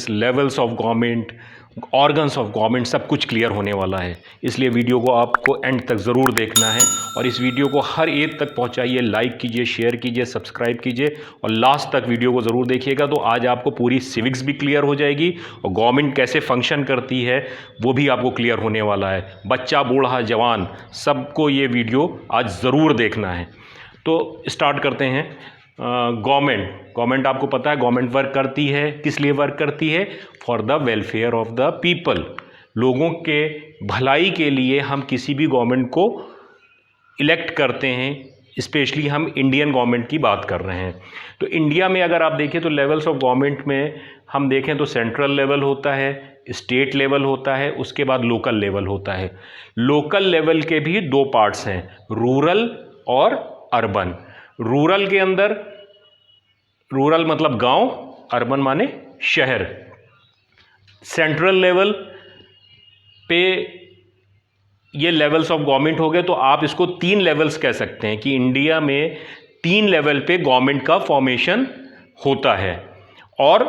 Levels of government, organs of government, सब कुछ clear होने वाला है। इसलिए वीडियो को आपको एंड तक ज़रूर देखना है और इस वीडियो को हर एक तक पहुंचाइए, लाइक कीजिए, शेयर कीजिए, सब्सक्राइब कीजिए और लास्ट तक वीडियो को ज़रूर देखिएगा। तो आज आपको पूरी सिविक्स भी क्लियर हो जाएगी और गवर्नमेंट कैसे फंक्शन करती है वो भी आपको क्लियर होने वाला है। बच्चा, बूढ़ा, जवान, सबको ये वीडियो आज ज़रूर देखना है। तो स्टार्ट करते हैं। गवर्नमेंट आपको पता है गवर्नमेंट वर्क करती है, किस लिए वर्क करती है? For the welfare of the people. लोगों के भलाई के लिए हम किसी भी गवर्नमेंट को इलेक्ट करते हैं। स्पेशली हम इंडियन गवर्नमेंट की बात कर रहे हैं। तो इंडिया में अगर आप देखें तो लेवल्स ऑफ गवर्नमेंट में हम देखें तो सेंट्रल लेवल होता है, स्टेट लेवल होता है, उसके बाद लोकल लेवल होता है। लोकल लेवल के भी दो पार्ट्स हैं, रूरल और अर्बन। रूरल के अंदर, रूरल मतलब गांव, अर्बन माने शहर। सेंट्रल लेवल पे ये लेवल्स ऑफ गवर्नमेंट हो गए। तो आप इसको 3 लेवल्स कह सकते हैं कि इंडिया में 3 लेवल पे गवर्नमेंट का फॉर्मेशन होता है। और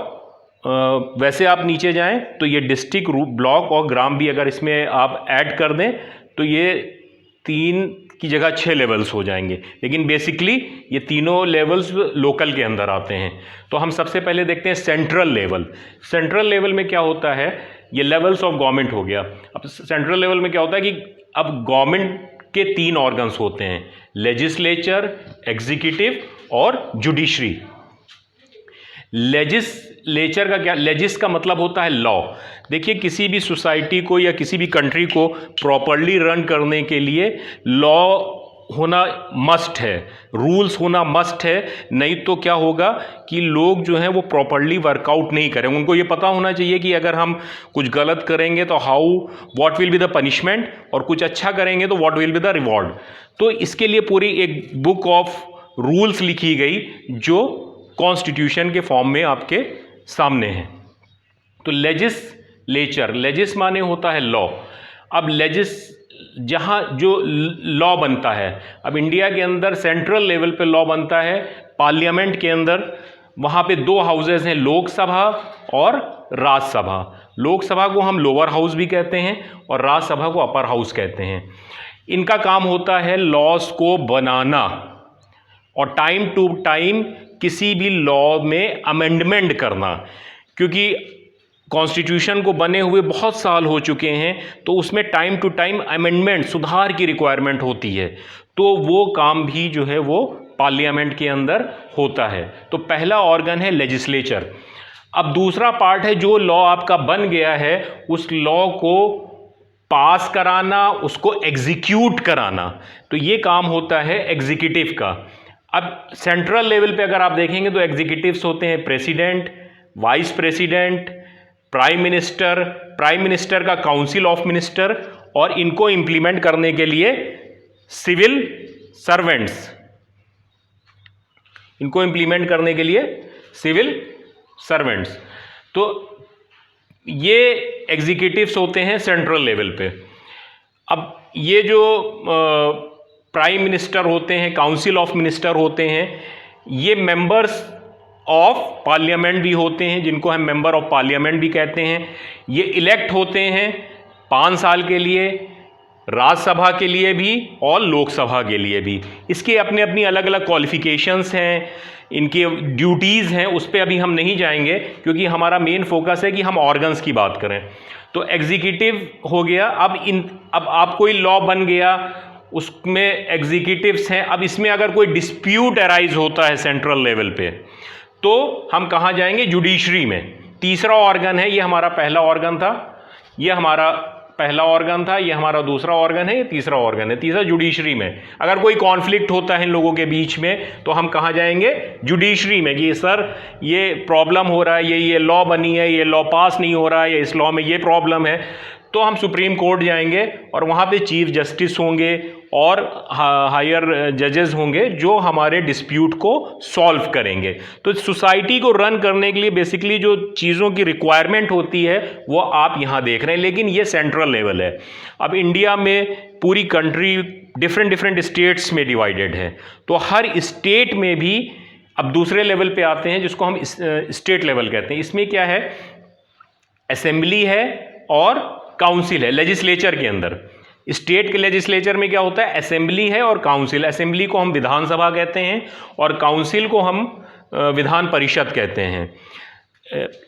वैसे आप नीचे जाएं तो ये डिस्ट्रिक्ट, ब्लॉक और ग्राम भी अगर इसमें आप ऐड कर दें तो ये 3 की जगह 6 लेवल्स हो जाएंगे। लेकिन बेसिकली ये तीनों लेवल्स लोकल के अंदर आते हैं। तो हम सबसे पहले देखते हैं सेंट्रल लेवल। सेंट्रल लेवल में क्या होता है? ये लेवल्स ऑफ गवर्नमेंट हो गया। अब सेंट्रल लेवल में क्या होता है कि अब गवर्नमेंट के 3 ऑर्गन्स होते हैं, लेजिस्लेचर, एग्जीक्यूटिव और जुडिशरी। लेजिस्लेचर का क्या? लेजिस का मतलब होता है लॉ। देखिए, किसी भी सोसाइटी को या किसी भी कंट्री को प्रॉपरली रन करने के लिए लॉ होना मस्ट है, रूल्स होना मस्ट है। नहीं तो क्या होगा कि लोग जो हैं वो प्रॉपरली वर्कआउट नहीं करेंगे। उनको ये पता होना चाहिए कि अगर हम कुछ गलत करेंगे तो what will be the punishment, और कुछ अच्छा करेंगे तो what will be the reward. तो इसके लिए पूरी एक बुक ऑफ रूल्स लिखी गई जो कॉन्स्टिट्यूशन के फॉर्म में आपके सामने है। तो लेजिस्लेचर, लेजिस माने होता है लॉ। अब जहां जो लॉ बनता है, अब इंडिया के अंदर सेंट्रल लेवल पे लॉ बनता है पार्लियामेंट के अंदर। वहां पे 2 हाउसेज हैं, लोकसभा और राज्यसभा। लोकसभा को हम लोअर हाउस भी कहते हैं और राज्यसभा को अपर हाउस कहते हैं। इनका काम होता है लॉज को बनाना और टाइम टू टाइम किसी भी लॉ में अमेंडमेंट करना। क्योंकि कॉन्स्टिट्यूशन को बने हुए बहुत साल हो चुके हैं तो उसमें टाइम टू टाइम अमेंडमेंट, सुधार की रिक्वायरमेंट होती है। तो वो काम भी जो है वो पार्लियामेंट के अंदर होता है। तो पहला ऑर्गन है लेजिस्लेचर। अब दूसरा पार्ट है, जो लॉ आपका बन गया है उस लॉ को पास कराना, उसको एग्जीक्यूट कराना। तो ये काम होता है एग्जीक्यूटिव का। अब सेंट्रल लेवल पे अगर आप देखेंगे तो एग्जीक्यूटिव्स होते हैं president, vice president, prime minister, prime minister का काउंसिल ऑफ मिनिस्टर, और इनको इंप्लीमेंट करने के लिए सिविल सर्वेंट्स, इनको इंप्लीमेंट करने के लिए सिविल सर्वेंट्स। तो ये एग्जीक्यूटिव्स होते हैं सेंट्रल लेवल पे। अब ये जो प्राइम मिनिस्टर होते हैं, काउंसिल ऑफ मिनिस्टर होते हैं, ये मेंबर्स ऑफ पार्लियामेंट भी होते हैं, जिनको हम मेंबर ऑफ पार्लियामेंट भी कहते हैं। ये इलेक्ट होते हैं 5 साल के लिए, राज्यसभा के लिए भी और लोकसभा के लिए भी। इसके अपने अपनी अलग अलग क्वालिफिकेशंस हैं, इनकी ड्यूटीज़ हैं, उस पर अभी हम नहीं जाएंगे क्योंकि हमारा मेन फोकस है कि हम ऑर्गन्स की बात करें। तो एग्जीक्यूटिव हो गया। अब आप कोई लॉ बन गया, उसमें एग्जीक्यूटिव्स हैं। अब इसमें अगर कोई डिस्प्यूट अराइज होता है सेंट्रल लेवल पे तो हम कहाँ जाएंगे? जुडिशरी में। तीसरा ऑर्गन है, ये हमारा पहला ऑर्गन था, ये हमारा पहला ऑर्गन था, ये हमारा दूसरा ऑर्गन है, ये तीसरा ऑर्गन है। तीसरा जुडिशरी में। अगर कोई कॉन्फ्लिक्ट होता है इन लोगों के बीच में तो हम कहाँ जाएंगे? जुडिशरी में कि सर ये प्रॉब्लम हो रहा है, ये लॉ बनी है, ये लॉ पास नहीं हो रहा है, या इस लॉ में ये प्रॉब्लम है। तो हम सुप्रीम कोर्ट जाएंगे और वहाँ पे चीफ जस्टिस होंगे और हायर जजेस होंगे जो हमारे डिस्प्यूट को सॉल्व करेंगे। तो सोसाइटी को रन करने के लिए बेसिकली जो चीज़ों की रिक्वायरमेंट होती है वो आप यहाँ देख रहे हैं। लेकिन ये सेंट्रल लेवल है। अब इंडिया में पूरी कंट्री डिफरेंट स्टेट्स में डिवाइडेड है, तो हर स्टेट में भी अब दूसरे लेवल पे आते हैं जिसको हम स्टेट लेवल कहते हैं। इसमें क्या है असेंबली है और काउंसिल है लेजिस्लेचर के अंदर। स्टेट के लेजिस्लेचर में क्या होता है, असेंबली है और काउंसिल। असेंबली को हम विधानसभा कहते हैं और काउंसिल को हम विधान परिषद कहते हैं।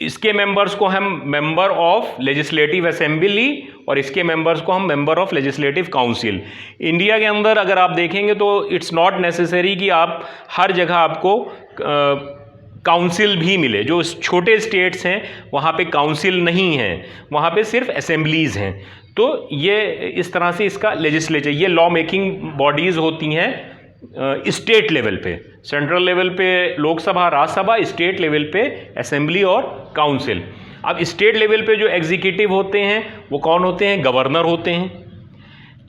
इसके मेंबर्स को हम मेंबर ऑफ लेजिस्लेटिव असेंबली और इसके मेंबर्स को हम member of legislative council. India के अंदर अगर आप देखेंगे तो इट्स नॉट नेसेसरी कि आप हर जगह आपको काउंसिल भी मिले। जो छोटे स्टेट्स हैं वहाँ पे काउंसिल नहीं है, वहाँ पे सिर्फ असेंबलीज़ हैं। तो ये इस तरह से इसका लेजिस्लेचर, ये लॉ मेकिंग बॉडीज़ होती हैं स्टेट लेवल पे। सेंट्रल लेवल पे लोकसभा राज्यसभा, स्टेट लेवल पे असेंबली और काउंसिल। अब स्टेट लेवल पे जो एग्जीक्यूटिव होते हैं वो कौन होते हैं, गवर्नर होते हैं,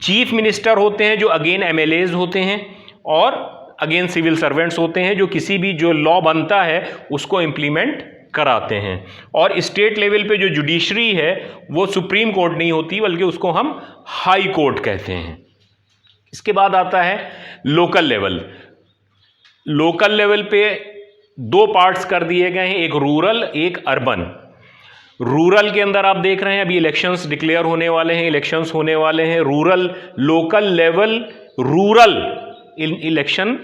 चीफ मिनिस्टर होते हैं जो अगेन एमएलएज होते हैं, और अगेन सिविल सर्वेंट्स होते हैं जो किसी भी जो लॉ बनता है उसको इम्प्लीमेंट कराते हैं। और स्टेट लेवल पे जो जुडिशरी है वो सुप्रीम कोर्ट नहीं होती बल्कि उसको हम हाई कोर्ट कहते हैं। इसके बाद आता है लोकल लेवल। लोकल लेवल पे दो पार्ट्स कर दिए गए हैं, एक रूरल एक अर्बन। रूरल के अंदर आप देख रहे हैं अभी इलेक्शंस डिक्लेयर होने वाले हैं, इलेक्शंस होने वाले हैं। Rural local level rural election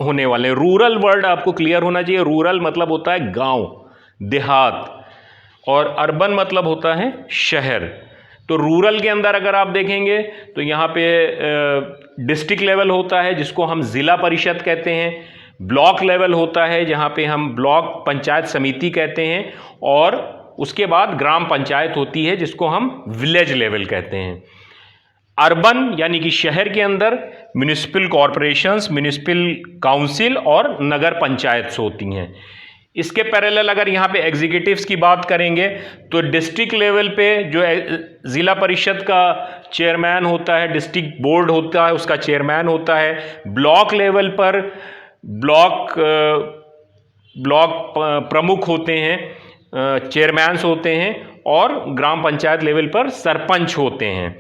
होने वाले हैं। रूरल वर्ड आपको क्लियर होना चाहिए। रूरल मतलब होता है गांव देहात और अर्बन मतलब होता है शहर। तो रूरल के अंदर अगर आप देखेंगे तो यहाँ पे डिस्ट्रिक्ट लेवल होता है जिसको हम ज़िला परिषद कहते हैं, ब्लॉक लेवल होता है जहाँ पे हम ब्लॉक पंचायत समिति कहते हैं, और उसके बाद ग्राम पंचायत होती है जिसको हम विलेज लेवल कहते हैं। अर्बन यानी कि शहर के अंदर म्यूनिसिपल कॉरपोरेशंस, म्यूनिसिपल काउंसिल और नगर पंचायत होती हैं। इसके पैरेलल अगर यहाँ पे एग्जीक्यूटिव्स की बात करेंगे तो डिस्ट्रिक्ट लेवल पे जो ज़िला परिषद का चेयरमैन होता है, डिस्ट्रिक्ट बोर्ड होता है उसका चेयरमैन होता है। ब्लॉक लेवल पर ब्लॉक प्रमुख होते हैं, चेयरमैन्स होते हैं, और ग्राम पंचायत लेवल पर सरपंच होते हैं।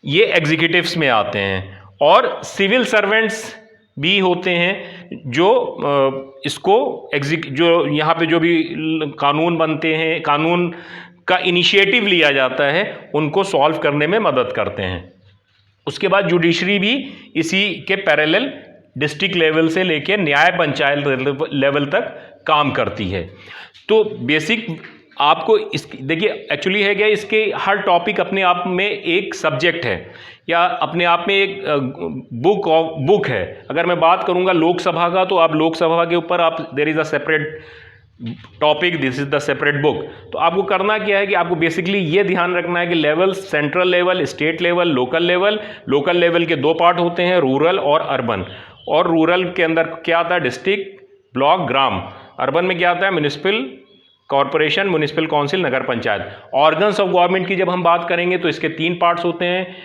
ये एग्जीक्यूटिव्स में आते हैं। और सिविल सर्वेंट्स भी होते हैं जो इसको जो यहाँ पे जो भी कानून बनते हैं, कानून का इनिशिएटिव लिया जाता है, उनको सॉल्व करने में मदद करते हैं। उसके बाद जुडिशरी भी इसी के पैरेलल डिस्ट्रिक्ट लेवल से लेकर न्याय पंचायत लेवल तक काम करती है। तो बेसिक आपको इस देखिए एक्चुअली है क्या, इसके हर टॉपिक अपने आप में एक सब्जेक्ट है या अपने आप में एक बुक है। अगर मैं बात करूंगा लोकसभा का तो आप लोकसभा के ऊपर आप there is a separate topic, this is the separate book. तो आपको करना क्या है कि आपको बेसिकली ये ध्यान रखना है कि level, central level, state level, local level. Local level के दो पार्ट होते हैं, रूरल और अर्बन। और रूरल के अंदर क्या आता है, डिस्ट्रिक्ट, ब्लॉक, ग्राम। अर्बन में क्या आता है, municipal corporation, municipal council, Nagar panchayat. Organs of government की जब हम बात करेंगे तो इसके तीन पार्ट्स होते हैं,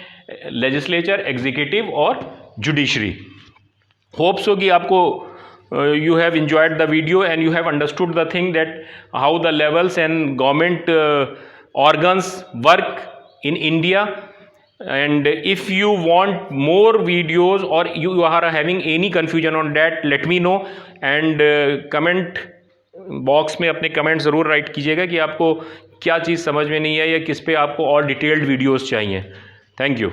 लेजिस्लेचर, एग्जीक्यूटिव और जुडिशरी। होप सो कि आपको you have enjoyed the video and you have understood the thing that how the levels and government organs work in India. And if you want more videos or you are having any confusion on that, let me know and comment box में अपने comment ज़रूर right कीजिएगा कि आपको क्या चीज़ समझ में नहीं है या किस पे आपको और डिटेल्ड वीडियोस चाहिए। Thank you.